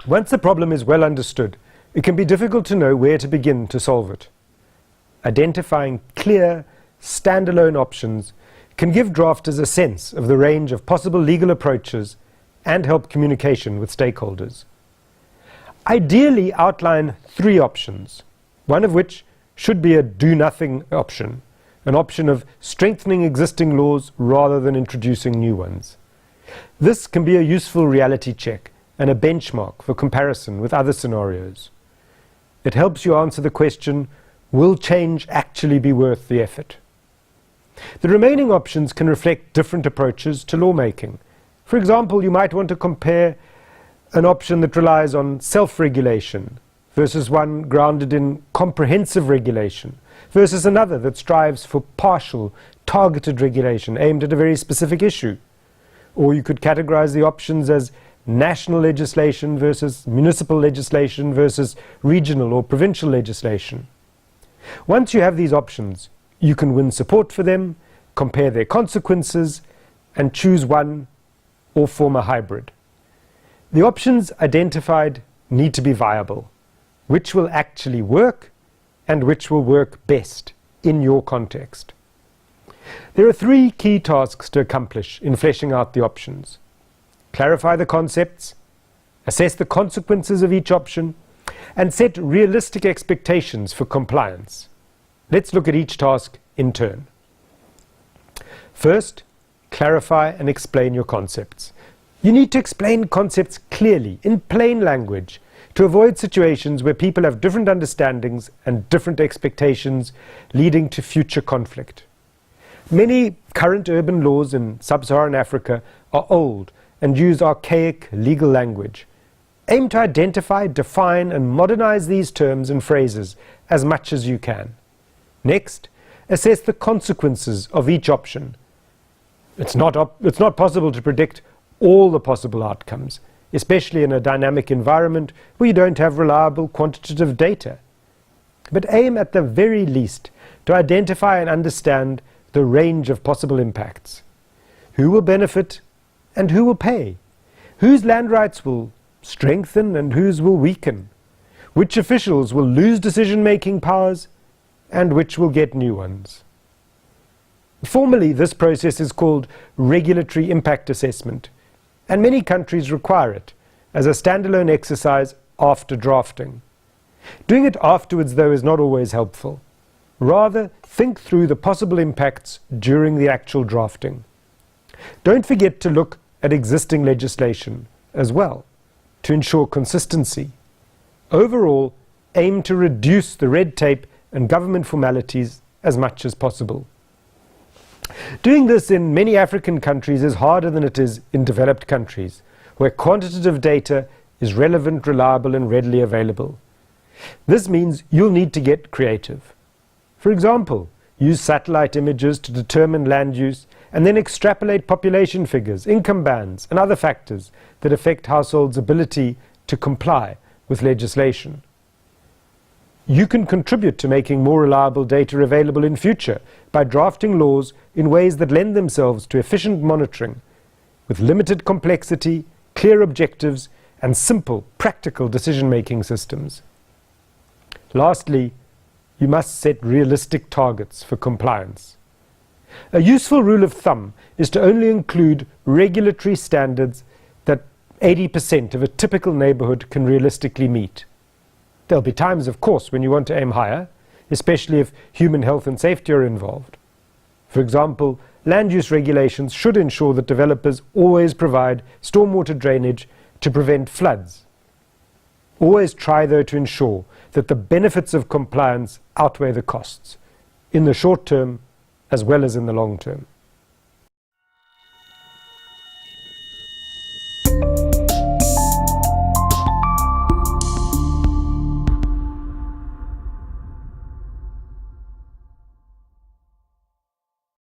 Once the problem is well understood, it can be difficult to know where to begin to solve it. Identifying clear, standalone options can give drafters a sense of the range of possible legal approaches and help communication with stakeholders. Ideally, outline 3 options, one of which should be a do-nothing option, an option of strengthening existing laws rather than introducing new ones. This can be a useful reality check and a benchmark for comparison with other scenarios. It helps you answer the question, will change actually be worth the effort? The remaining options can reflect different approaches to lawmaking. For example, you might want to compare an option that relies on self-regulation versus one grounded in comprehensive regulation versus another that strives for partial, targeted regulation aimed at a very specific issue. Or you could categorize the options as national legislation versus municipal legislation versus regional or provincial legislation. Once you have these options, you can win support for them, compare their consequences, and choose one or form a hybrid. The options identified need to be viable, which will actually work and which will work best in your context. There are 3 key tasks to accomplish in fleshing out the options. Clarify the concepts, assess the consequences of each option, and set realistic expectations for compliance. Let's look at each task in turn. First, clarify and explain your concepts. You need to explain concepts clearly, in plain language, to avoid situations where people have different understandings and different expectations, leading to future conflict. Many current urban laws in sub-Saharan Africa are old and use archaic legal language. Aim to identify, define, and modernize these terms and phrases as much as you can. Next, assess the consequences of each option. It's not possible to predict all the possible outcomes, especially in a dynamic environment where you don't have reliable quantitative data. But aim at the very least to identify and understand the range of possible impacts. Who will benefit and who will pay? Whose land rights will strengthen and whose will weaken? Which officials will lose decision-making powers and which will get new ones? Formally, this process is called regulatory impact assessment, and many countries require it as a standalone exercise after drafting. Doing it afterwards, though, is not always helpful. Rather, think through the possible impacts during the actual drafting. Don't forget to look at existing legislation as well to ensure consistency. Overall, aim to reduce the red tape and government formalities as much as possible. Doing this in many African countries is harder than it is in developed countries, where quantitative data is relevant, reliable, and readily available. This means you'll need to get creative. For example, use satellite images to determine land use and then extrapolate population figures, income bands, and other factors that affect households' ability to comply with legislation. You can contribute to making more reliable data available in future by drafting laws in ways that lend themselves to efficient monitoring, with limited complexity, clear objectives, and simple, practical decision-making systems. Lastly, you must set realistic targets for compliance. A useful rule of thumb is to only include regulatory standards that 80% of a typical neighborhood can realistically meet. There'll be times, of course, when you want to aim higher, especially if human health and safety are involved. For example, land use regulations should ensure that developers always provide stormwater drainage to prevent floods. Always try, though, to ensure that the benefits of compliance outweigh the costs, in the short term as well as in the long term.